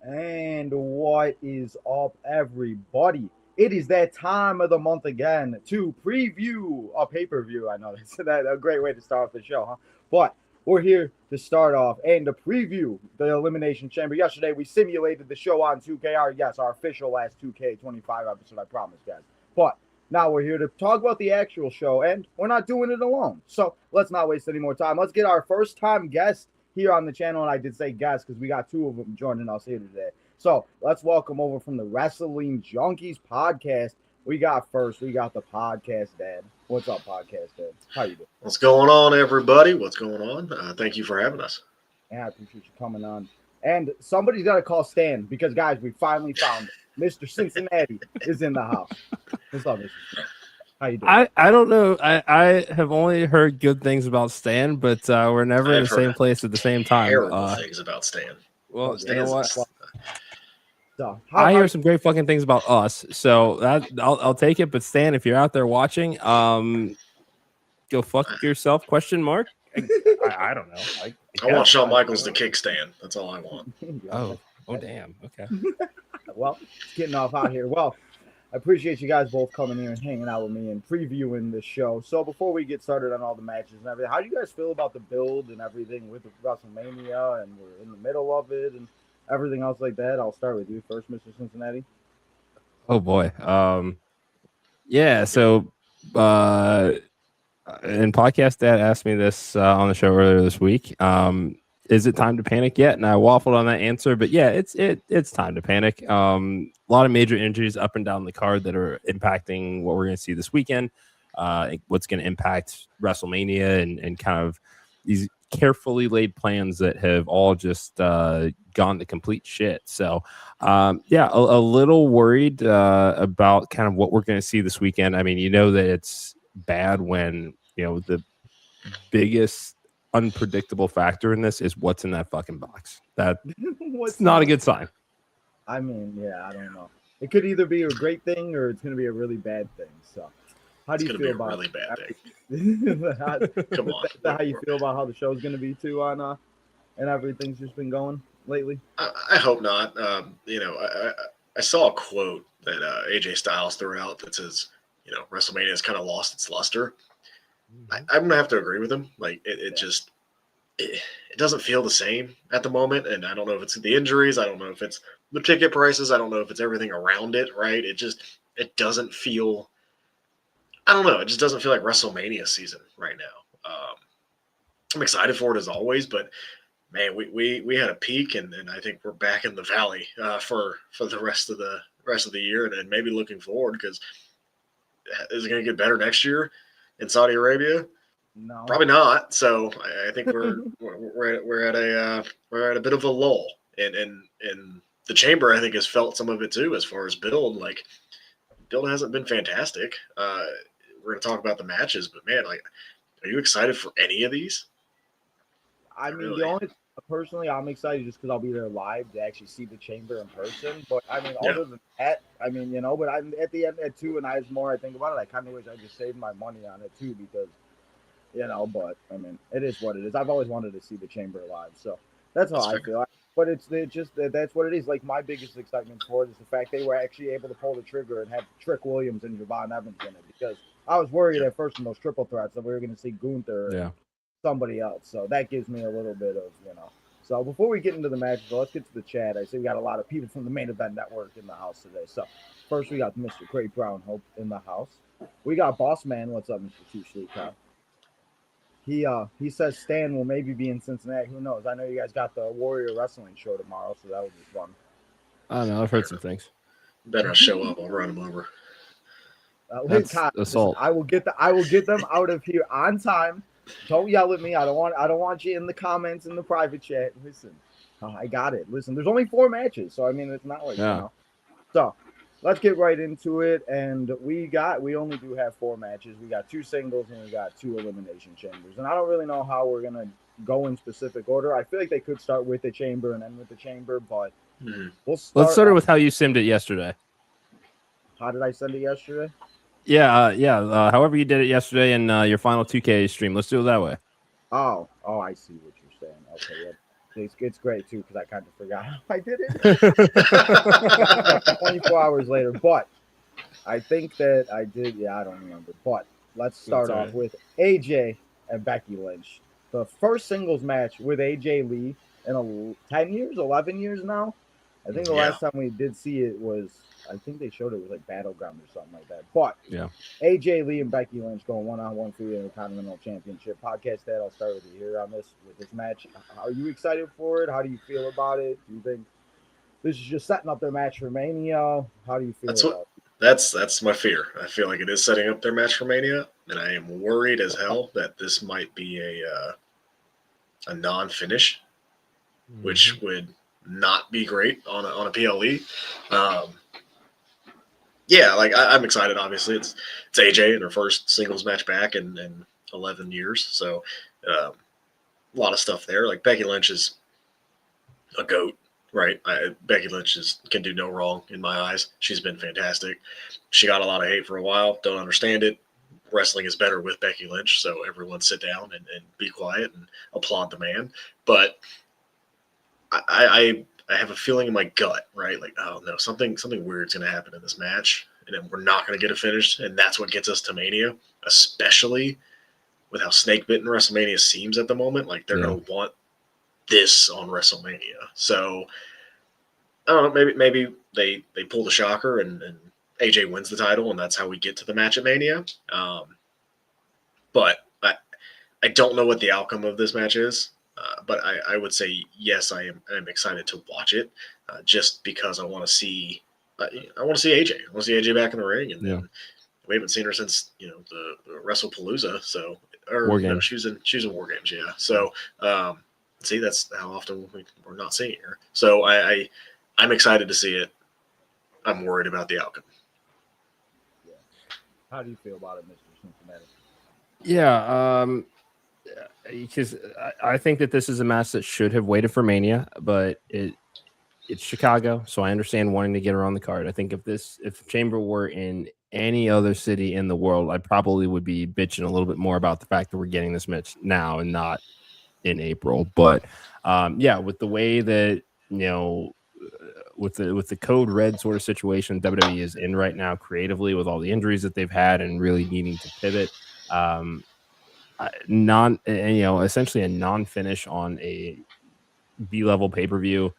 And what is up, everybody? It is that time of the month again to preview a pay per view. I know that's a great way to start off the show, huh? But we're here to start off and to preview the Elimination Chamber. Yesterday, we simulated the show on 2K. Our official last 2K25 episode, I promise, guys. But now we're here to talk about the actual show, and we're not doing it alone. So let's not waste any more time. Let's get our first time guest here on the channel, and I did say guests because we got two of them joining us here today. So let's welcome over from the Wrestling Junkies podcast. We got the podcast dad. What's up, podcast dad? How you doing? What's going on, everybody? What's going on? Thank you for having us. Yeah, I appreciate you coming on. And somebody's got to call Stan because, guys, we finally found Mr. Cincinnati is in the house. What's up, Mr. Stan? How you doing? I don't know. I have only heard good things about Stan, but we're never in the same place at the same time. Terrible things about Stan. Well, you know what? So, I hear some great fucking things about us, so that I'll take it. But Stan, if you're out there watching, go fuck yourself? Question mark. I don't know. I want Shawn Michaels to kick Stan. That's all I want. Oh damn. Okay. Well, it's getting off out here. Well, I appreciate you guys both coming here and hanging out with me and previewing the show. So before we get started on all the matches and everything, how do you guys feel about the build and everything with WrestleMania, and we're in the middle of it and everything else like that? I'll start with you first, Mr. Cincinnati. Oh boy. Yeah. So, and podcast dad asked me this on the show earlier this week. Is it time to panic yet? And I waffled on that answer, but yeah, it's time to panic. A lot of major injuries up and down the card that are impacting what we're going to see this weekend. What's going to impact WrestleMania and kind of these carefully laid plans that have all just gone to complete shit. So, yeah, a little worried about kind of what we're going to see this weekend. I mean, you know that it's bad when, you know, the biggest unpredictable factor in this is what's in that fucking box. It's not a good sign. I mean, yeah, I don't know. It could either be a great thing or it's going to be a really bad thing. So, how do you feel about really bad thing? Come on. How you feel about how the show's going to be too on and everything's just been going lately? I hope not. You know, I saw a quote that AJ Styles threw out that says, you know, WrestleMania has kind of lost its luster. I'm gonna have to agree with him. Like it just it doesn't feel the same at the moment, and I don't know if it's the injuries. I don't know if it's the ticket prices. I don't know if it's everything around it. Right? It doesn't feel. I don't know. It just doesn't feel like WrestleMania season right now. I'm excited for it as always, but man, we had a peak, and I think we're back in the valley for the rest of the year, and maybe looking forward, because is it going to get better next year in Saudi Arabia? No, probably not. So I think we're at a bit of a lull, and the chamber, I think, has felt some of it too as far as build. Like, build hasn't been fantastic. We're going to talk about the matches, but man, like, are you excited for any of these? I mean, the only personally, I'm excited just because I'll be there live to actually see the chamber in person. But I mean, other than that, I mean, you know, but I'm at the end at two, and as more I think about it, I kind of wish I just saved my money on it too, because, you know, but I mean, it is what it is. I've always wanted to see the chamber live, so that's how I feel. But it's just that's what it is. Like, my biggest excitement for it is the fact they were actually able to pull the trigger and have Trick Williams and Javon Evans in it, because I was worried at first in those triple threats that we were going to see Gunther. Yeah. Somebody else, so that gives me a little bit of, you know. So before we get into the matches, let's get to the chat. I see we got a lot of people from the Main Event Network in the house today. So first, we got Mr. Craig Brown Hope in the house. We got Boss Man. What's up, Mr. Two Sleep Cow? He says Stan will maybe be in Cincinnati. Who knows? I know you guys got the Warrior Wrestling show tomorrow, so that would be fun. I don't know. I've heard some things. Better show up. I'll run them over. That's assault. I will get them out of here on time. Don't yell at me. I don't want you in the comments in the private chat. Listen, I got it. Listen, there's only 4 matches, so I mean, it's not like, you know. So let's get right into it. And we only do have 4 matches. We got 2 singles and we got 2 elimination chambers. And I don't really know how we're gonna go in specific order. I feel like they could start with the chamber and end with the chamber, but let's start with how you simmed it yesterday. How did I send it yesterday? Yeah. However you did it yesterday in your final 2K stream. Let's do it that way. Oh, I see what you're saying. Okay, It's great too because I kind of forgot how I did it. 24 hours later, but I think that I did. Yeah, I don't remember. But let's start off with AJ and Becky Lynch. The first singles match with AJ Lee in 10 years, 11 years now. I think the last time we did see it was, I think they showed it was like Battleground or something like that. But yeah, AJ Lee and Becky Lynch going one-on-one for the Intercontinental Championship. Podcast that I'll start with you here on this with this match. Are you excited for it? How do you feel about it? Do you think this is just setting up their match for Mania? How do you feel about it? That's my fear. I feel like it is setting up their match for Mania, and I am worried as hell that this might be a non-finish, which would not be great on a PLE. Yeah, like I'm excited. Obviously, it's AJ in her first singles match back in 11 years, so a lot of stuff there. Like Becky Lynch is a goat, right? Becky Lynch can do no wrong in my eyes. She's been fantastic. She got a lot of hate for a while. Don't understand it. Wrestling is better with Becky Lynch, so everyone sit down and be quiet and applaud the man. But I have a feeling in my gut, right? Like, oh no, something weird's going to happen in this match, and then we're not going to get it finished, and that's what gets us to Mania, especially with how snake-bitten WrestleMania seems at the moment. Like, they're going to want this on WrestleMania. So, I don't know, maybe they pull the shocker and AJ wins the title, and that's how we get to the match at Mania. But I don't know what the outcome of this match is. But I would say yes, I'm excited to watch it, just because I want to see AJ. I want to see AJ back in the ring, and we haven't seen her since the WrestlePalooza. So no, she was in War Games, yeah. So see, that's how often we're not seeing her. So I'm excited to see it. I'm worried about the outcome. Yeah. How do you feel about it, Mr. Cincinnati? Yeah. Because I think that this is a match that should have waited for Mania, but it's Chicago, so I understand wanting to get her on the card. I think if Chamber were in any other city in the world, I probably would be bitching a little bit more about the fact that we're getting this match now and not in April. But with the way that with the code red sort of situation WWE is in right now creatively, with all the injuries that they've had and really needing to pivot. Essentially a non-finish on a B-level pay-per-view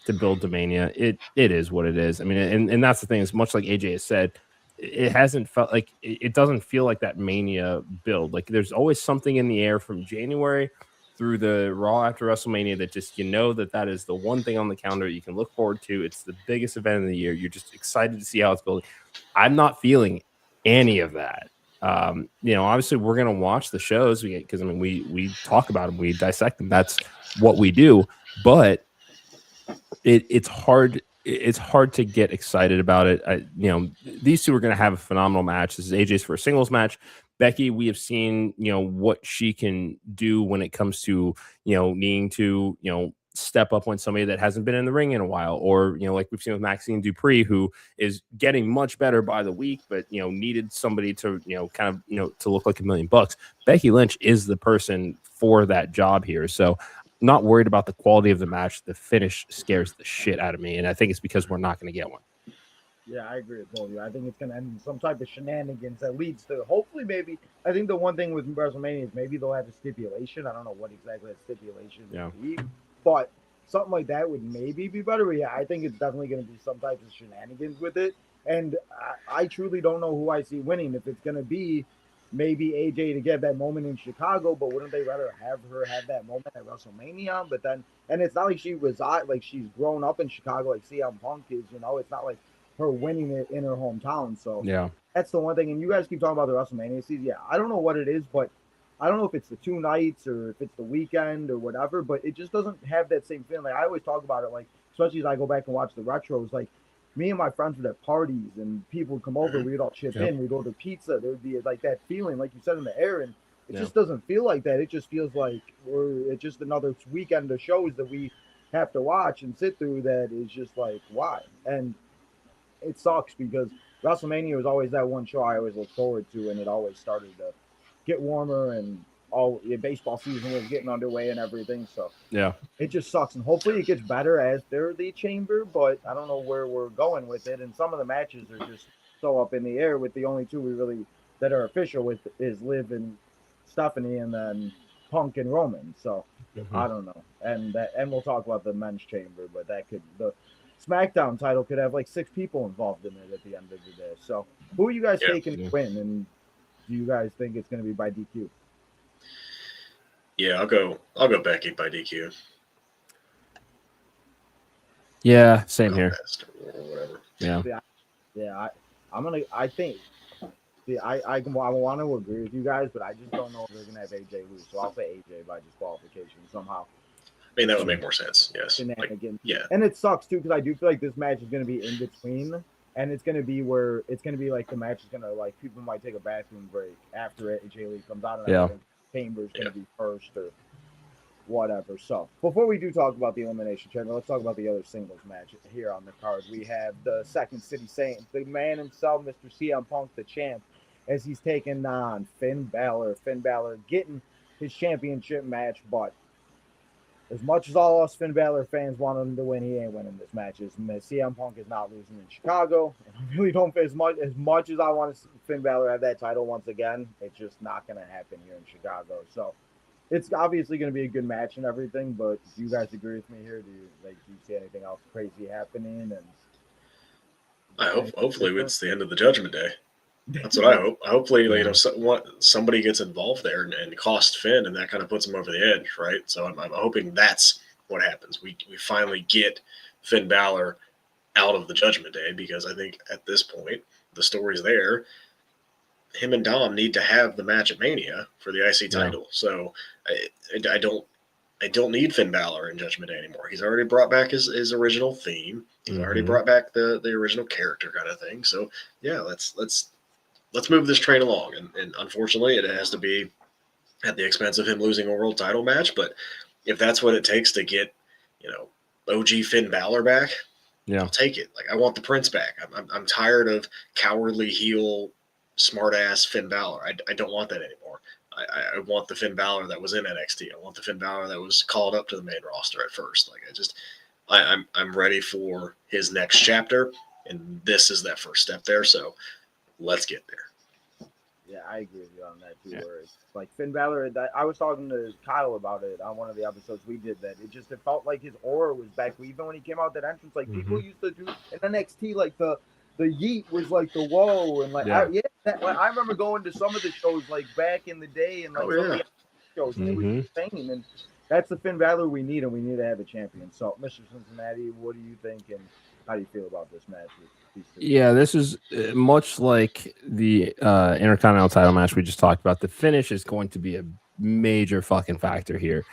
to build to Mania. It is what it is. I mean, and that's the thing. Is much like AJ has said, it hasn't felt like it doesn't feel like that Mania build. Like there's always something in the air from January through the Raw after WrestleMania that just that is the one thing on the calendar you can look forward to. It's the biggest event of the year. You're just excited to see how it's building. I'm not feeling any of that. Obviously we're going to watch the shows because we talk about them, we dissect them. That's what we do. But it's hard. It's hard to get excited about it. These two are going to have a phenomenal match. This is AJ's first singles match. Becky, we have seen, what she can do when it comes to, needing to, step up when somebody that hasn't been in the ring in a while, or like we've seen with Maxine Dupree, who is getting much better by the week, but needed somebody to to look like $1 million. Becky Lynch is the person for that job here, so not worried about the quality of the match. The finish scares the shit out of me, and I think it's because we're not going to get one. Yeah, I agree with both of you. I think it's going to end in some type of shenanigans that leads to hopefully maybe. I think the one thing with WrestleMania is maybe they'll have a stipulation. I don't know what exactly that stipulation would be. But something like that would maybe be better. But yeah, I think it's definitely going to be some type of shenanigans with it. And I truly don't know who I see winning. If it's going to be maybe AJ to get that moment in Chicago, but wouldn't they rather have her have that moment at WrestleMania? But then, and it's not like she resides, like she's grown up in Chicago, like CM Punk is, it's not like her winning it in her hometown. So yeah, that's the one thing. And you guys keep talking about the WrestleMania season. Yeah, I don't know what it is, but I don't know if it's the 2 nights or if it's the weekend or whatever, but it just doesn't have that same feeling. Like I always talk about it, like especially as I go back and watch the retros, like me and my friends would have parties and people would come over, we'd all chip in, we'd order pizza. There would be like that feeling, like you said, in the air, and it just doesn't feel like that. It just feels like it's just another weekend of shows that we have to watch and sit through that is just like, why? And it sucks because WrestleMania was always that one show I always looked forward to, and it always started to get warmer and baseball season was getting underway and everything. So Yeah. it just sucks, and hopefully it gets better as they're the chamber. But I don't know where we're going with it, and some of the matches are just so up in the air. With the only two we really that are official with is Liv and Stephanie, and then Punk and Roman. So I don't know, and we'll talk about the men's chamber, but the SmackDown title could have like 6 people involved in it at the end of the day. So who are you guys taking to win, and do you guys think it's going to be by DQ? Yeah, I'll go Becky by DQ. Yeah, same here. Or whatever. Yeah. I think. See, I want to agree with you guys, but I just don't know if they're gonna have AJ lose. So I'll say AJ by disqualification somehow. I mean, that would make more sense. Yes. Yeah. And it sucks too because I do feel like this match is gonna be in between, and it's gonna be like the match is gonna like people might take a bathroom break after AJ Lee comes out, and I think Chamber's gonna be first or whatever. So before we do talk about the Elimination Chamber, let's talk about the other singles match here on the card. We have the Second City Saint, the man himself, Mr. CM Punk, the champ, as he's taking on Finn Balor. Finn Balor getting his championship match, but as much as all us Finn Balor fans want him to win, he ain't winning this match. CM Punk is not losing in Chicago. And I really don't as much as I want to see Finn Balor have that title once again. It's just not going to happen here in Chicago. So it's obviously going to be a good match and everything. But do you guys agree with me here? Do you see anything else crazy happening? And I hopefully it's the end of the Judgment Day. That's what I hope. Hopefully, somebody gets involved there and costs Finn, and that kind of puts him over the edge, right? So I'm hoping that's what happens. We finally get Finn Balor out of the Judgment Day, because I think at this point the story's there. Him and Dom need to have the match at Mania for the IC title. So I don't need Finn Balor in Judgment Day anymore. He's already brought back his original theme. He's already brought back the original character kind of thing. So yeah, let's move this train along. And unfortunately, it has to be at the expense of him losing a world title match. But if that's what it takes to get, OG Finn Balor back, I'll take it. Like, I want the Prince back. I'm tired of cowardly heel, smart-ass Finn Balor. I don't want that anymore. I want the Finn Balor that was in NXT. I want the Finn Balor that was called up to the main roster at first. Like, I'm ready for his next chapter, and this is that first step there. So let's get there. Yeah, I agree with you on that too. Where it's like Finn Balor, I was talking to Kyle about it on one of the episodes we did. That it felt like his aura was back. Even when he came out that entrance, like people used to do in NXT, like the yeet was like the whoa, and like I remember going to some of the shows like back in the day, and like some of the shows, and it was insane. And that's the Finn Balor we need, and we need to have a champion. So, Mr. Cincinnati, what do you think, and how do you feel about this match? Yeah, this is much like the Intercontinental title match we just talked about. The finish is going to be a major fucking factor here,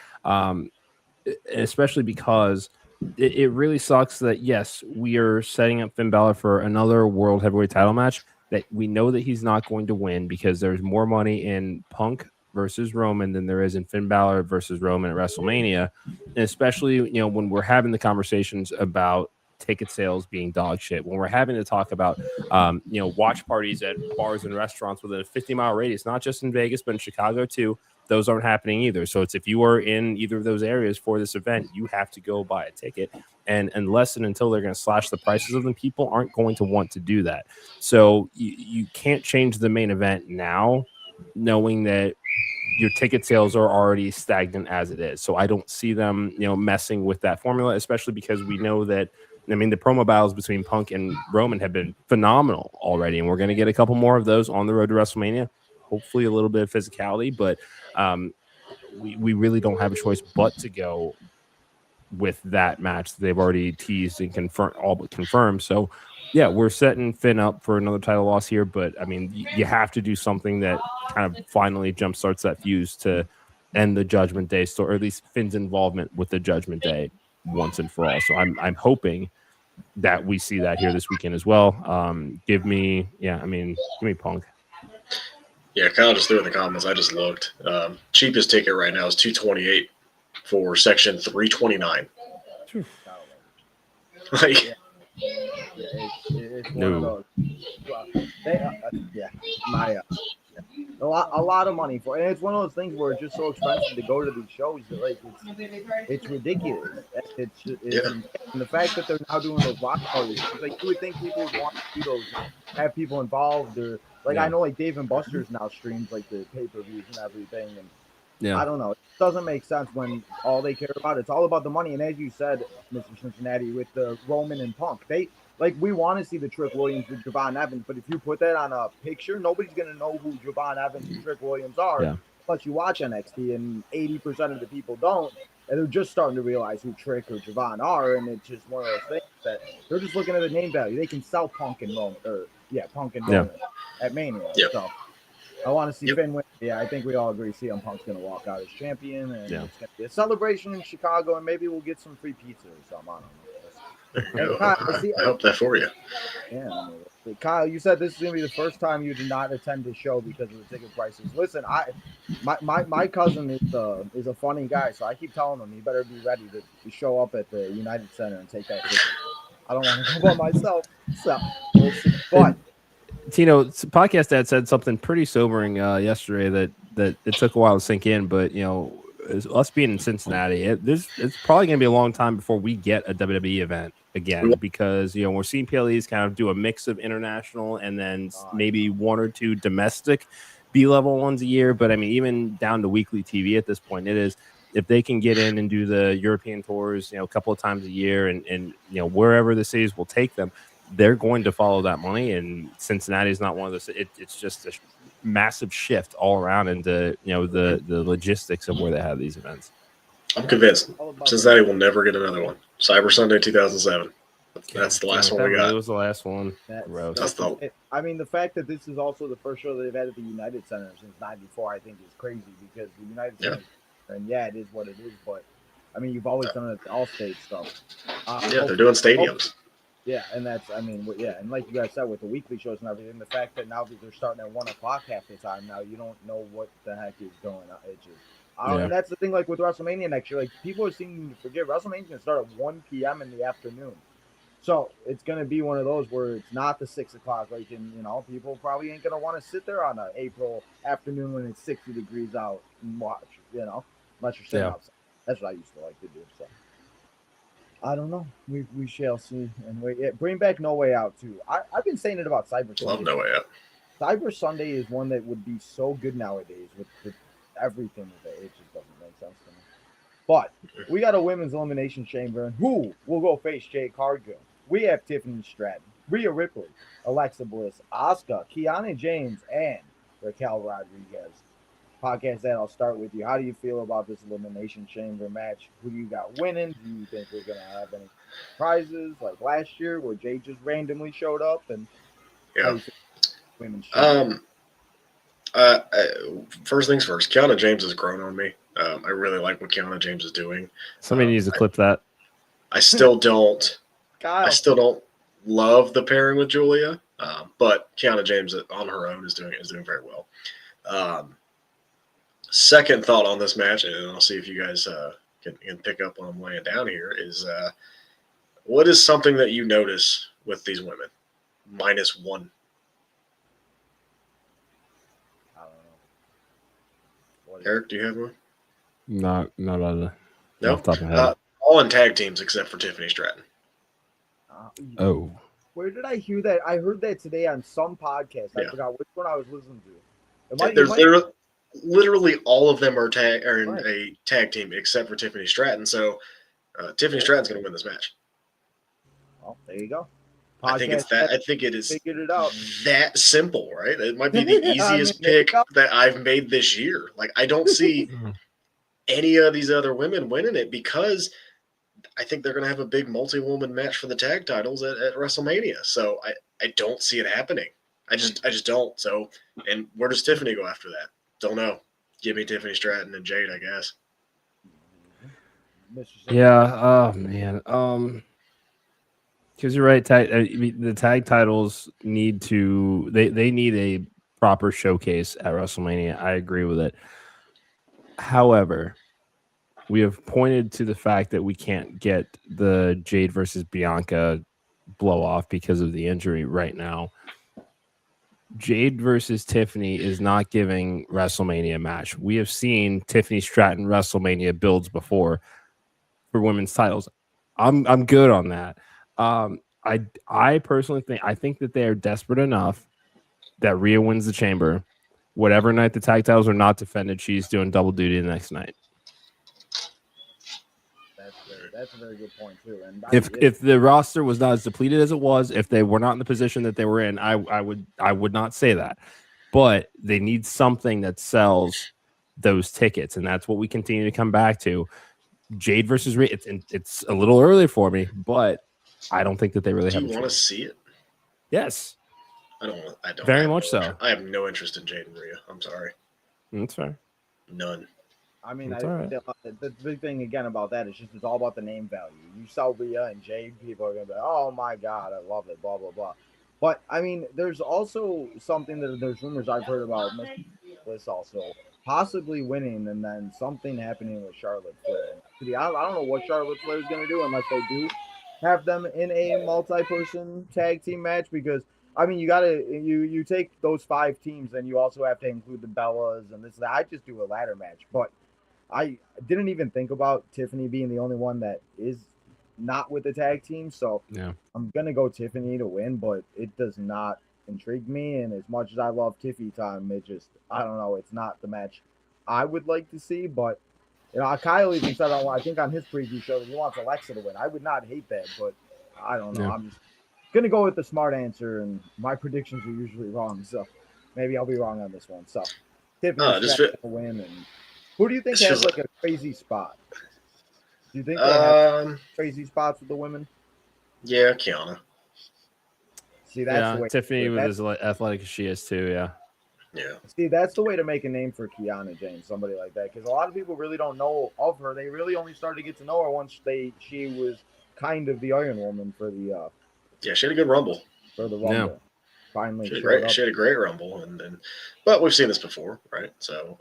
especially because it really sucks that, yes, we are setting up Finn Balor for another World Heavyweight title match that we know that he's not going to win, because there's more money in Punk versus Roman than there is in Finn Balor versus Roman at WrestleMania. And especially, when we're having the conversations about ticket sales being dog shit, when we're having to talk about watch parties at bars and restaurants within a 50-mile radius, not just in Vegas but in Chicago too, those aren't happening either. So it's, if you are in either of those areas for this event, you have to go buy a ticket, and unless and until they're going to slash the prices of them, people aren't going to want to do that. So you can't change the main event now knowing that your ticket sales are already stagnant as it is. So I don't see them messing with that formula, especially because we know that, the promo battles between Punk and Roman have been phenomenal already, and we're going to get a couple more of those on the road to WrestleMania. Hopefully a little bit of physicality, but we really don't have a choice but to go with that match that they've already teased and confirmed. So, yeah, we're setting Finn up for another title loss here, but, you have to do something that kind of finally jumpstarts that fuse to end the Judgment Day story, or at least Finn's involvement with the Judgment Day once and for all. So I'm hoping that we see that here this weekend as well. Give me Punk. Yeah, Kyle just threw in the comments. I just looked. Cheapest ticket right now is $228 for section 329. Like, it's one of those. A lot of money for, and it's one of those things where it's just so expensive to go to these shows that like it's ridiculous. It's Yeah. insane. And the fact that they're now doing those watch parties, like you would think people would want to do those, have people involved, or like I know like Dave and Buster's now streams like the pay-per-views and everything, and I don't know. It doesn't make sense when all they care about it's all about the money. And as you said, Mr. Cincinnati, with the Roman and Punk, they like we want to see the Trick Williams with Javon Evans, but if you put that on a picture, nobody's gonna know who Javon Evans and Trick Williams are unless you watch NXT, and 80% of the people don't. And they're just starting to realize who Trick or Javon are, and it's just one of those things that they're just looking at the name value. They can sell Punk and Roman, Punk and Roman at Mania. Yep. So I want to see Finn win. Yeah, I think we all agree CM Punk's going to walk out as champion, and it's going to be a celebration in Chicago, and maybe we'll get some free pizza or something. I don't know. Kyle, I hope that for you. Yeah, Kyle, you said this is going to be the first time you did not attend the show because of the ticket prices. Listen, my cousin is a funny guy, so I keep telling him he better be ready to show up at the United Center and take that ticket. I don't want to go by myself, so we'll see. But Tino, podcast dad said something pretty sobering yesterday that it took a while to sink in, but us being in Cincinnati, it's probably going to be a long time before we get a WWE event again, because we're seeing PLEs kind of do a mix of international and then maybe one or two domestic B-level ones a year. But I mean, even down to weekly TV at this point, it is, if they can get in and do the European tours, a couple of times a year, and wherever the cities will take them, they're going to follow that money. And Cincinnati is not one of those. It's just a massive shift all around into the logistics of where they have these events. I'm convinced Cincinnati will never get another one. Cyber Sunday 2007. That's the last one we got. It was the last one. I mean, the fact that this is also the first show they've had at the United Center since '94, I think, is crazy, because the United Center, and it is what it is. But I mean, you've always done it at the All-State stuff. They're doing stadiums. Yeah, and that's, and like you guys said, with the weekly shows and everything, the fact that now that they're starting at 1 o'clock half the time, now you don't know what the heck is going on. It's just, and that's the thing, like with WrestleMania next year, like people are seeming to forget WrestleMania's going to start at 1 p.m. in the afternoon. So it's going to be one of those where it's not the 6 o'clock, like, people probably ain't going to want to sit there on an April afternoon when it's 60 degrees out and watch, unless you're sitting outside. That's what I used to like to do, so. I don't know. We shall see. And bring back No Way Out too. I've been saying it about Cyber Sunday. Love No Way Out. Cyber Sunday is one that would be so good nowadays with everything with it. It just doesn't make sense to me. But we got a women's elimination chamber, and who will go face Jade Cargill? We have Tiffany Stratton, Rhea Ripley, Alexa Bliss, Asuka, Kiana James, and Raquel Rodriguez. Podcast that I'll start with you. How do you feel about this elimination chamber match? Who do you got winning? Do you think we're gonna have any prizes like last year where Jay just randomly showed up? And women's first things first, Kiana James has grown on me. I really like what Kiana James is doing. Somebody needs to clip that. I still don't. I still don't love the pairing with Julia, but Kiana James on her own is doing very well. Second thought on this match, and I'll see if you guys can pick up what I'm laying down here, is what is something that you notice with these women? -1. I don't know. Eric, do you have one? Not off No. the top of my head. All in tag teams except for Tiffany Stratton. Where did I hear that? I heard that today on some podcast. I forgot which one I was listening to. There's literally all of them are in a tag team except for Tiffany Stratton. So Tiffany Stratton's going to win this match. Well, there you go. I think it is figured it out. That simple, right? It might be the easiest pick that I've made this year. Like, I don't see any of these other women winning it, because I think they're going to have a big multi-woman match for the tag titles at WrestleMania. So I don't see it happening. I just don't. So, and where does Tiffany go after that? Don't know. Give me Tiffany Stratton and Jade, I guess. Yeah. Oh man. Because you're right. The tag titles need to. They need a proper showcase at WrestleMania. I agree with it. However, we have pointed to the fact that we can't get the Jade versus Bianca blow off because of the injury right now. Jade versus Tiffany is not giving WrestleMania match. We have seen Tiffany Stratton WrestleMania builds before for women's titles. I'm good on that. I personally think that they are desperate enough that Rhea wins the chamber. Whatever night the tag titles are not defended, she's doing double duty the next night. That's a very good point too. And If the roster was not as depleted as it was, if they were not in the position that they were in, I would not say that. But they need something that sells those tickets, and that's what we continue to come back to. Jade versus Rhea. It's a little early for me, but I don't think that they really have. Do you want to see it? Yes. I don't. Very much so. I have no interest in Jade and Rhea. I'm sorry. That's fair. None. I mean, right. the big thing again about that is just it's all about the name value. You sell Rhea and Jade, people are gonna be, oh my god, I love it, blah blah blah. But I mean, there's also something that there's rumors I've heard about this also possibly winning, and then something happening with Charlotte Flair. I don't know what Charlotte Flair is gonna do unless they do have them in a multi-person tag team match, because I mean, you take those 5 teams and you also have to include the Bellas and this and that. I just do a ladder match, but I didn't even think about Tiffany being the only one that is not with the tag team. So yeah, I'm going to go Tiffany to win, but it does not intrigue me. And as much as I love Tiffy time, it just, I don't know, it's not the match I would like to see. But, you know, Kyle even said, I think on his preview show that he wants Alexa to win. I would not hate that, but I don't know. Yeah. I'm just going to go with the smart answer, and my predictions are usually wrong. So maybe I'll be wrong on this one. So Tiffany's going to win. And who do you think has like a crazy spot? Do you think they have crazy spots with the women? Yeah, Kiana. See, that's the way Tiffany was as athletic as she is too. Yeah. Yeah. See, that's the way to make a name for Kiana James, somebody like that, because a lot of people really don't know of her. They really only started to get to know her once she was kind of the Iron Woman for the. Yeah, she had a good Rumble. For the Rumble. Yeah. Finally, she had a great Rumble, but we've seen this before, right? So,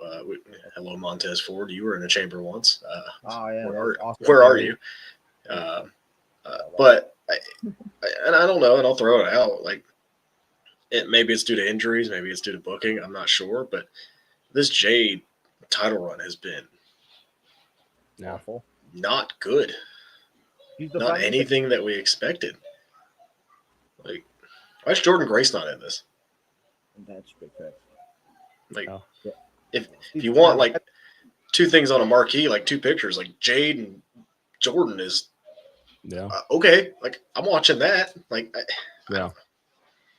hello Montez Ford, you were in a chamber once. Where are you? But I don't know, and I'll throw it out. Like, maybe it's due to injuries, maybe it's due to booking. I'm not sure, but this Jade title run has been awful, not good, not anything that we expected. Like, why is Jordan Grace not in this? That's big fact. Like, if you want like 2 things on a marquee, like 2 pictures, like Jade and Jordan is, okay. Like, I'm watching that. Like,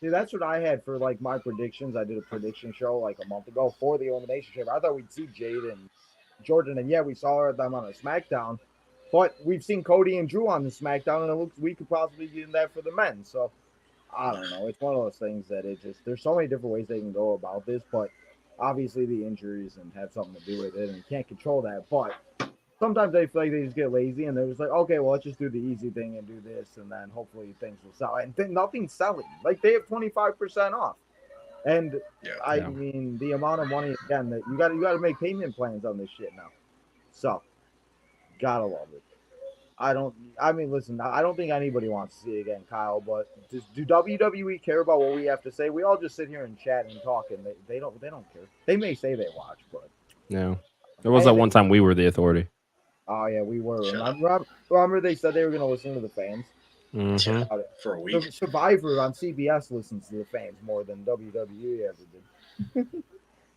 See, that's what I had for like my predictions. I did a prediction show like a month ago for the Elimination Chamber. I thought we'd see Jade and Jordan, and yeah, we saw them on a SmackDown, but we've seen Cody and Drew on the SmackDown, and it looks we could possibly get that for the men. So I don't know. It's one of those things that there's so many different ways they can go about this, but obviously the injuries and have something to do with it, and you can't control that. But sometimes they feel like they just get lazy and they're just like, okay, well, let's just do the easy thing and do this, and then hopefully things will sell. And nothing's selling. Like, they have 25% off. And I mean, the amount of money again that you got to make payment plans on this shit now. So, gotta love it. I don't think anybody wants to see it again, Kyle, but do WWE care about what we have to say? We all just sit here and chat and talk, and they don't care. They may say they watch, but no. There was that one time we were the authority. Oh yeah, we were. Remember they said they were going to listen to the fans? Mm-hmm. For a week. Survivor on CBS listens to the fans more than WWE ever did.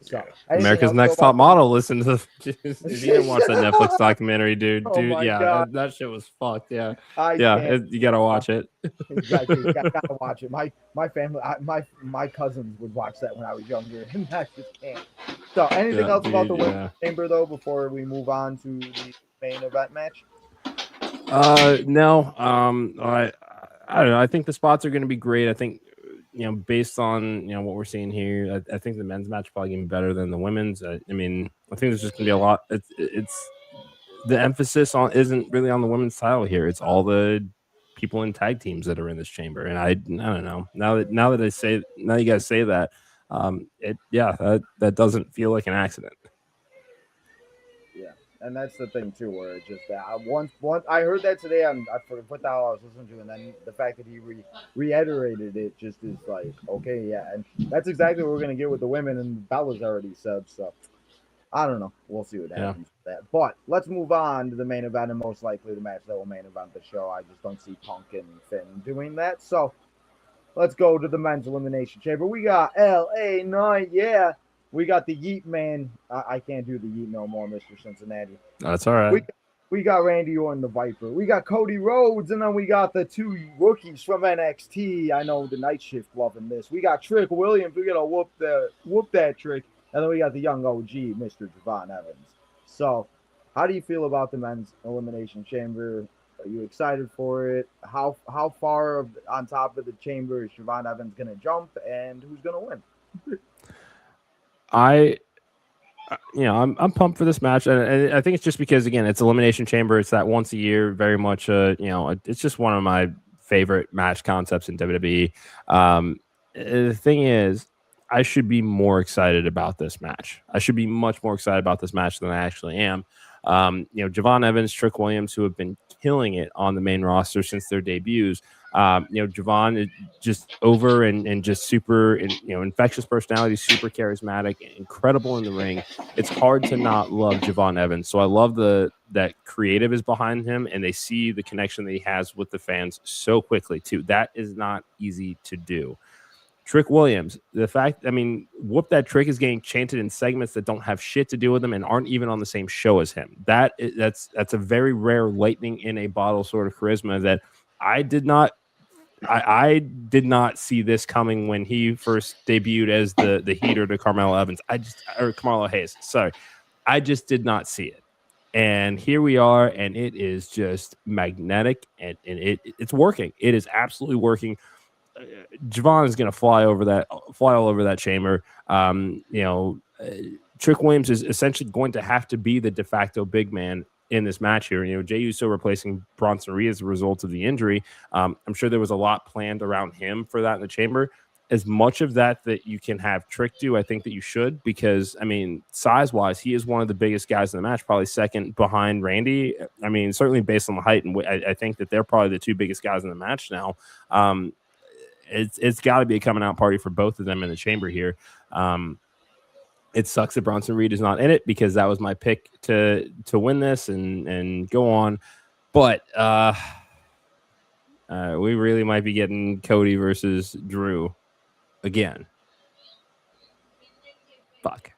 So, America's Next Top Model listened to if you didn't watch that Netflix documentary, dude, God. that shit was fucked. Yeah, you gotta watch it. Exactly, you gotta watch it. My family, my cousins would watch that when I was younger, and I just can't. So, anything else about the Women's Chamber though before we move on to the main event match? No. I don't know. I think the spots are going to be great. I think, based on what we're seeing here, I think the men's match is probably going to be better than the women's. I mean, I think there's just going to be a lot. It's the emphasis isn't really on the women's title here. It's all the people in tag teams that are in this chamber. And I don't know. Now you guys say that, that doesn't feel like an accident. Yeah, And that's the thing too, where it's just that once I heard that today, I forget what the hell I was listening to, and then the fact that he reiterated it just is like, okay, yeah, and that's exactly what we're gonna get with the women, and Bella's already said so. I don't know. We'll see what happens with that. But let's move on to the main event, and most likely the match that will main event the show. I just don't see Punk and Finn doing that. So let's go to the men's elimination chamber. We got LA Knight, yeah. We got the Yeet Man. I can't do the Yeet no more, Mr. Cincinnati. That's all right. We got Randy Orton, the Viper. We got Cody Rhodes, and then we got the two rookies from NXT. I know the Night Shift loving this. We got Trick Williams. We got to whoop that Trick. And then we got the young OG, Mr. Javon Evans. So, how do you feel about the men's elimination chamber? Are you excited for it? How far on top of the chamber is Javon Evans going to jump, and who's going to win? I'm pumped for this match, and I think it's just because, again, it's elimination chamber. It's that once a year, very much. It's just one of my favorite match concepts in WWE. The thing is, I should be more excited about this match. I should be much more excited about this match than I actually am. Javon Evans, Trick Williams, who have been killing it on the main roster since their debuts. Javon is just over and just super, infectious personality, super charismatic, incredible in the ring. It's hard to not love Javon Evans. So I love that creative is behind him, and they see the connection that he has with the fans so quickly too. That is not easy to do. Trick Williams, Whoop That Trick is getting chanted in segments that don't have shit to do with him and aren't even on the same show as him. That's a very rare lightning in a bottle sort of charisma that I did not see this coming when he first debuted as the heater to Carmelo Evans. Carmelo Hayes. Sorry. I just did not see it. And here we are, and it is just magnetic, and it's working. It is absolutely working. Javon is going to fly all over that chamber. Trick Williams is essentially going to have to be the de facto big man in this match here. Jey Uso replacing Bronson Reed as a result of the injury. I'm sure there was a lot planned around him for that in the chamber. As much of that you can have Trick do, I think that you should, because size-wise, he is one of the biggest guys in the match, probably second behind Randy. Certainly based on the height, and I think that they're probably the two biggest guys in the match now. It's got to be a coming out party for both of them in the chamber here. It sucks that Bronson Reed is not in it, because that was my pick to win this and go on. But we really might be getting Cody versus Drew again. Fuck.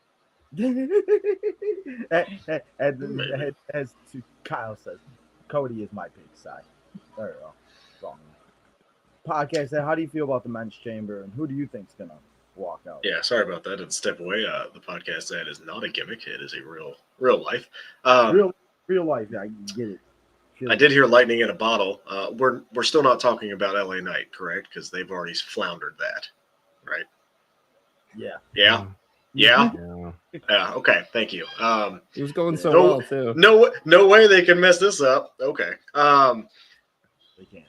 As Kyle says, Cody is my pick side. There you go. Wrong. Podcast said, how do you feel about the men's chamber, and who do you think's gonna walk out? Yeah, sorry about that. And step away. The podcast ad is not a gimmick. It is a real life. Real life. I get it. I did hear lightning in a bottle. We're still not talking about LA Knight, correct? Because they've already floundered that, right? Yeah. Yeah. Yeah. Yeah. Okay. Thank you. It was going so well too. No way they can mess this up. Okay. They can.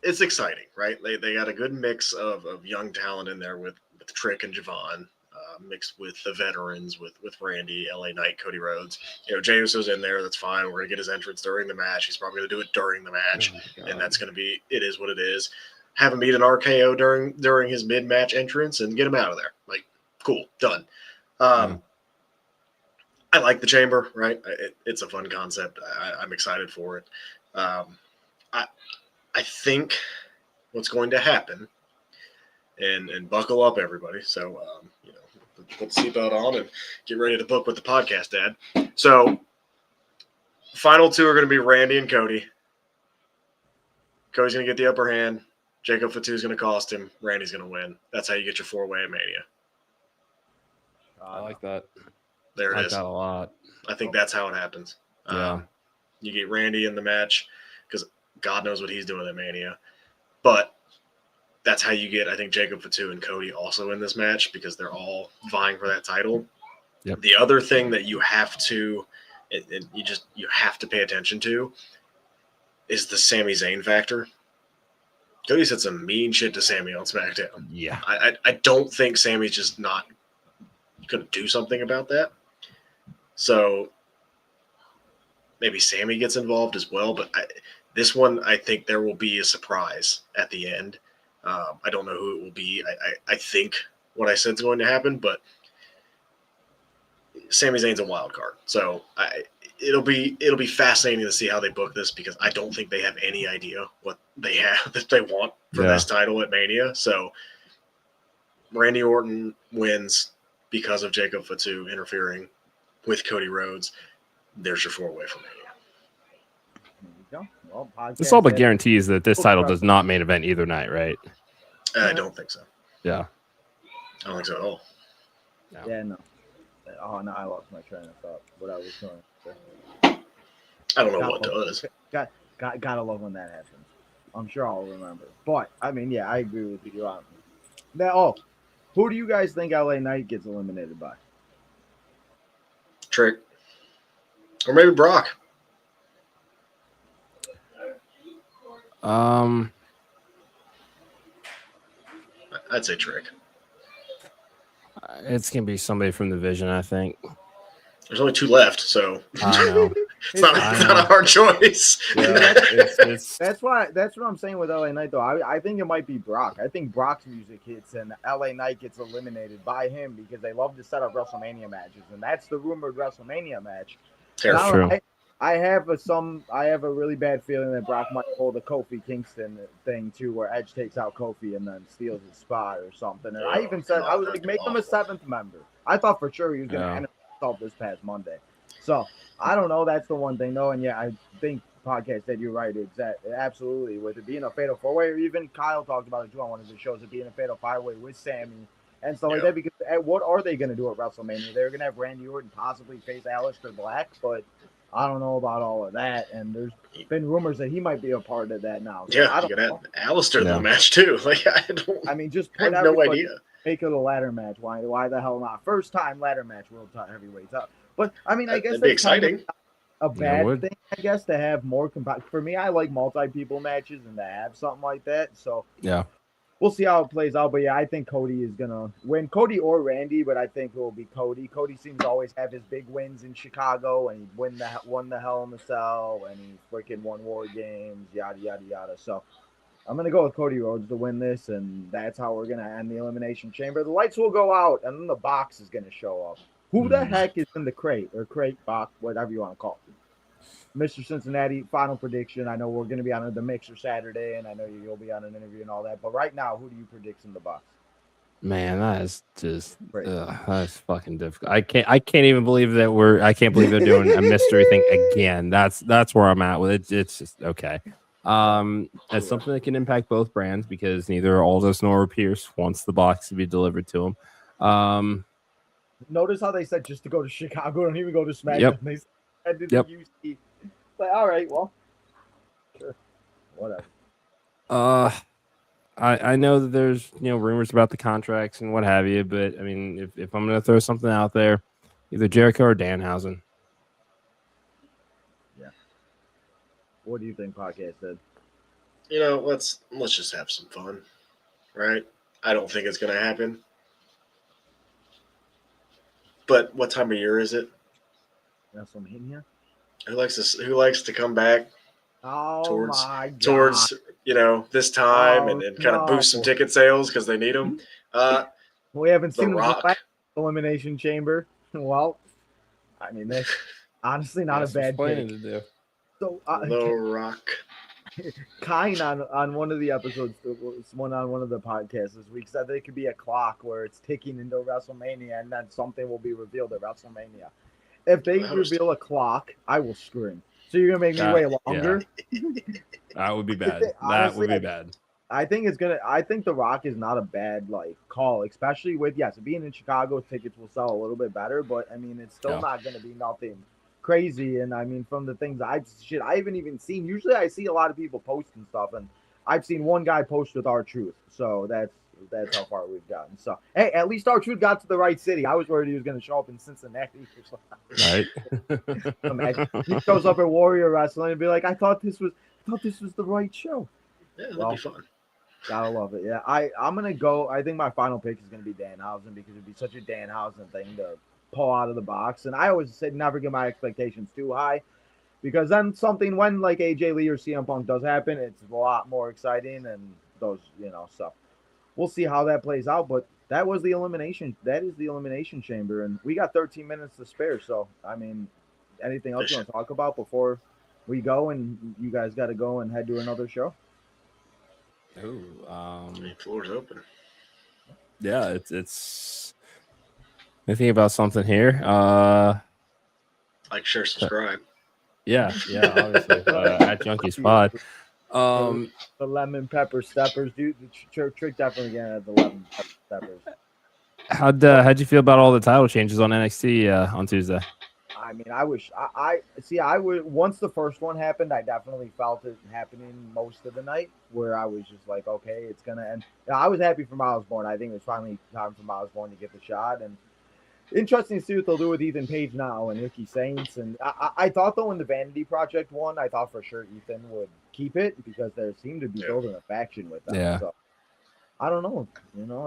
It's exciting, right? They got a good mix of young talent in there with Trick and Javon, mixed with the veterans with Randy, LA Knight, Cody Rhodes. Jey Uso's in there. That's fine. We're gonna get his entrance during the match. He's probably gonna do it during the match, and that's gonna be. It is what it is. Have him beat an RKO during his mid-match entrance and get him out of there. Like, cool, done. I like the chamber, right? It's a fun concept. I'm excited for it. I think what's going to happen, and buckle up, everybody. So, put the seatbelt on and get ready to book with the podcast, Dad. So, final two are going to be Randy and Cody. Cody's going to get the upper hand. Jacob Fatu is going to cost him. Randy's going to win. That's how you get your four-way at Mania. I like that. There it is. I like that a lot. I think that's how it happens. Yeah. You get Randy in the match because God knows what he's doing at Mania. But that's how you get, I think, Jacob Fatu and Cody also in this match, because they're all vying for that title. Yep. The other thing that you have to, you have to pay attention to is the Sami Zayn factor. Cody said some mean shit to Sami on SmackDown. Yeah. I don't think Sami's just not going to do something about that. So maybe Sammy gets involved as well. But this one, I think there will be a surprise at the end. I don't know who it will be. I think what I said is going to happen, but Sami Zayn's a wild card. So it'll be fascinating to see how they book this, because I don't think they have any idea what they have that they want for this title at Mania. So Randy Orton wins because of Jacob Fatu interfering with Cody Rhodes. There's your 4-way for Mania. Well, this all but guarantees that this title does not main event either night, right? I don't think so. Yeah. I don't think so at all. No. Yeah, no. Oh, no, I lost my train of thought. What I was doing. I don't know what does. Gotta love when that happens. I'm sure I'll remember. But, I mean, yeah, I agree with you. Now, who do you guys think LA Knight gets eliminated by? Trick. Or maybe Brock. I'd say Trick. It's gonna be somebody from the Vision, I think. There's only 2 left, so I know. it's not a hard choice. Yeah, that's what I'm saying with LA Knight, though. I think it might be Brock. I think Brock's music hits and LA Knight gets eliminated by him because they love to set up WrestleMania matches, and that's the rumored WrestleMania match. That's true. I have a really bad feeling that Brock might pull the Kofi Kingston thing too, where Edge takes out Kofi and then steals his spot or something. And I even said, I was like, make him a 7th member. I thought for sure he was going to end up this past Monday. So I don't know. That's the one thing though. And yeah, I think podcast said you're right. Exactly. Absolutely. With it being a fatal 4-way, or even Kyle talked about it too on one of the shows, it being a fatal 5-way with Sammy and stuff like that. Because what are they going to do at WrestleMania? They're going to have Randy Orton possibly face Aleister Black, but I don't know about all of that, and there's been rumors that he might be a part of that now. So I don't know. Aleister in the match too. Like I mean, just I have no idea. Make it a ladder match. Why the hell not? First time ladder match, world heavyweights up. But I mean, I guess that'd be exciting. A bad thing, I guess, to have more for me, I like multi-people matches and to have something like that. So yeah. We'll see how it plays out, but yeah, I think Cody is gonna win. Cody or Randy, but I think it will be Cody. Cody seems to always have his big wins in Chicago, and he won the Hell in the Cell, and he freaking won War Games, yada yada yada. So I'm gonna go with Cody Rhodes to win this, and that's how we're gonna end the Elimination Chamber. The lights will go out, and then the box is gonna show up. Who the heck is in the crate box, whatever you want to call it? Mr. Cincinnati, final prediction. I know we're going to be on the Mixer Saturday, and I know you'll be on an interview and all that. But right now, who do you predict in the box? Man, that is just that's fucking difficult. I can't even believe that I can't believe they're doing a mystery thing again. That's where I'm at with it. It's just okay. It's something that can impact both brands because neither Aldous nor Pierce wants the box to be delivered to them. Notice how they said just to go to Chicago, don't even go to SmackDown. They said to the UC. Like, all right, well, sure, whatever. I know that there's rumors about the contracts and what have you, but I mean, if I'm gonna throw something out there, either Jericho or Danhausen. Yeah. What do you think, podcast said? Let's just have some fun, right? I don't think it's gonna happen. But what time of year is it? WrestleMania. Who likes to come back towards this time and kind of boost some ticket sales because they need them. We haven't seen the Elimination Chamber. Well, I mean that's honestly not a bad thing to do. So The Rock. Kine on one of the episodes, one of the podcasts this week said there could be a clock where it's ticking into WrestleMania and then something will be revealed at WrestleMania. If they reveal a clock, I will scream. So you're gonna make me wait longer? Yeah. That would be bad. That would be bad. I think The Rock is not a bad call, especially with being in Chicago, tickets will sell a little bit better, but I mean it's still not gonna be nothing crazy. And I mean from the things I haven't even seen. Usually I see a lot of people posting stuff, and I've seen one guy post with R-Truth, so that's how far we've gotten. So hey, at least R-Truth got to the right city. I was worried he was going to show up in Cincinnati or something. Right. He shows up at Warrior Wrestling and be like, I thought this was the right show. Yeah, that'd be fun. Gotta love it. Yeah, I'm gonna go. I think my final pick is gonna be Danhausen because it'd be such a Danhausen thing to pull out of the box. And I always said never get my expectations too high. because then something when like AJ Lee or CM Punk does happen, it's a lot more exciting and those, so we'll see how that plays out. But that was the elimination. That is the Elimination Chamber, and we got 13 minutes to spare. So I mean, anything else you want to talk about before we go and you guys got to go and head to another show? The floor's open. Yeah, it's. I think about something here. Like, share, subscribe. Yeah, obviously at Junkies Pod. The lemon pepper steppers, dude. The trick definitely getting at the lemon pepper steppers. How'd you feel about all the title changes on NXT on Tuesday? I mean, I wish I see. I would once the first one happened, I definitely felt it happening most of the night, where I was just like, okay, it's gonna end. I was happy for Miles Bourne. I think it was finally time for Miles Bourne to get the shot, and interesting to see what they'll do with Ethan Page now and Ricky Saints. And I thought though in the Vanity Project one, I thought for sure Ethan would keep it because there seemed to be building a faction with them. Yeah. So I don't know.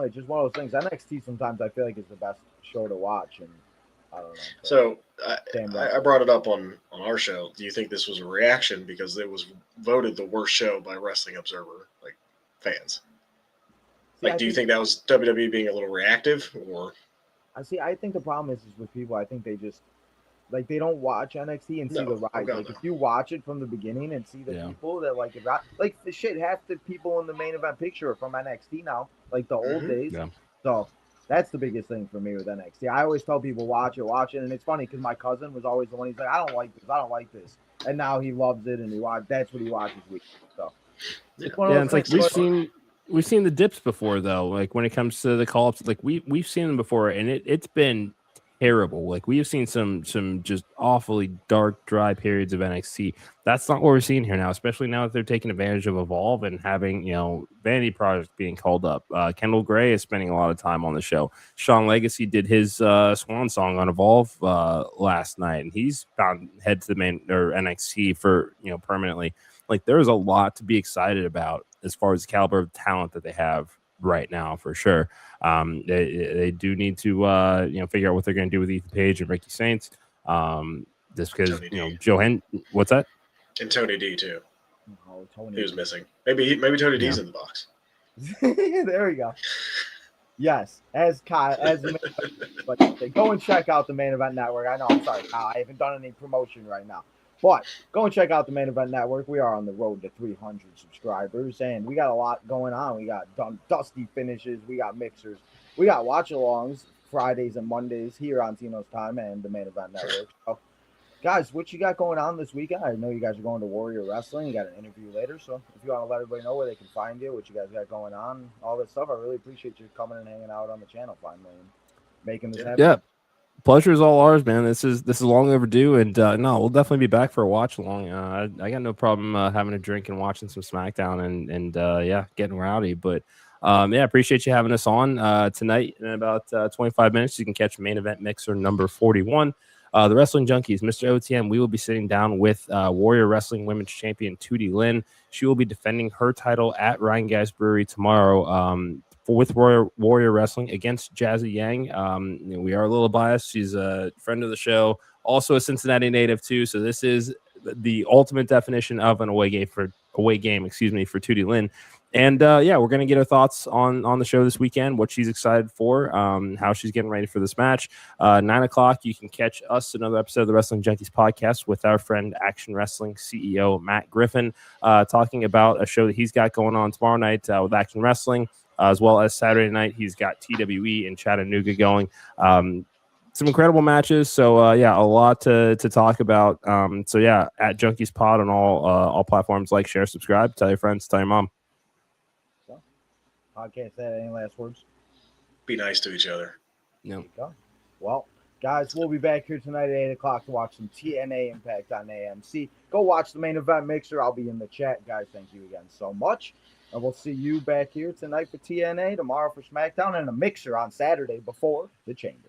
It's just one of those things. NXT sometimes I feel like is the best show to watch, and I don't know. So I brought it up on our show. Do you think this was a reaction because it was voted the worst show by Wrestling Observer, like fans? Do you think that was WWE being a little reactive, or? I think the problem is with people. I think they just they don't watch NXT and see the rise. If you watch it from the beginning and see the people that the shit, half the people in the main event picture are from NXT now, like the old days. Yeah. So that's the biggest thing for me with NXT. I always tell people watch it, and it's funny because my cousin was always the one. He's like, I don't like this, and now he loves it, and that's what he watches weekly. So it's like we've seen the dips before though. Like when it comes to the call-ups, like we've seen them before, and it's been terrible. Like we have seen some just awfully dark, dry periods of NXT. That's not what we're seeing here now, especially now that they're taking advantage of Evolve and having Vanity Project being called up. Kendall Gray is spending a lot of time on the show. Sean Legacy did his swan song on Evolve last night, and he's bound head to the main or NXT for permanently. Like there's a lot to be excited about as far as the caliber of talent that they have right now, for sure. They do need to figure out what they're going to do with Ethan Page and Ricky Saints. Just because Joe what's that? And Tony D too. Oh, Tony. He was missing. Maybe Tony D's in the box. There we go. Yes, as go and check out the Main Event Network. I know, I'm sorry, Kyle, I haven't done any promotion right now. But go and check out the Main Event Network. We are on the road to 300 subscribers, and we got a lot going on. We got dusty finishes. We got mixers. We got watch-alongs Fridays and Mondays here on Tino's Time and the Main Event Network. So, guys, what you got going on this weekend? I know you guys are going to Warrior Wrestling. You got an interview later, so if you want to let everybody know where they can find you, what you guys got going on, all this stuff, I really appreciate you coming and hanging out on the channel finally and making this happen. Yeah. Pleasure is all ours, man. This is long overdue, and no, we'll definitely be back for a watch along. I got no problem having a drink and watching some SmackDown and getting rowdy. But appreciate you having us on tonight. In about 25 minutes, you can catch Main Event Mixer number 41. The Wrestling Junkies, Mr. OTM. We will be sitting down with Warrior Wrestling Women's Champion Tootie Lynn. She will be defending her title at Ryan Gas Brewery tomorrow. With Warrior Wrestling against Jazzy Yang. We are a little biased. She's a friend of the show, also a Cincinnati native too. So this is the ultimate definition of an away game for Tootie Lynn. And we're gonna get her thoughts on the show this weekend, what she's excited for, how she's getting ready for this match. 9:00, you can catch us another episode of the Wrestling Junkies podcast with our friend Action Wrestling CEO Matt Griffin, talking about a show that he's got going on tomorrow night with Action Wrestling. As well as Saturday night, he's got TWE in Chattanooga going. Some incredible matches. So, a lot to talk about. At Junkies Pod on all platforms. Like, share, subscribe. Tell your friends. Tell your mom. I can't say any last words. Be nice to each other. No. Well, guys, we'll be back here tonight at 8 o'clock to watch some TNA Impact on AMC. Go watch the Main Event Mixer. I'll be in the chat. Guys, thank you again so much. And we'll see you back here tonight for TNA, tomorrow for SmackDown, and a mixer on Saturday before the Chamber.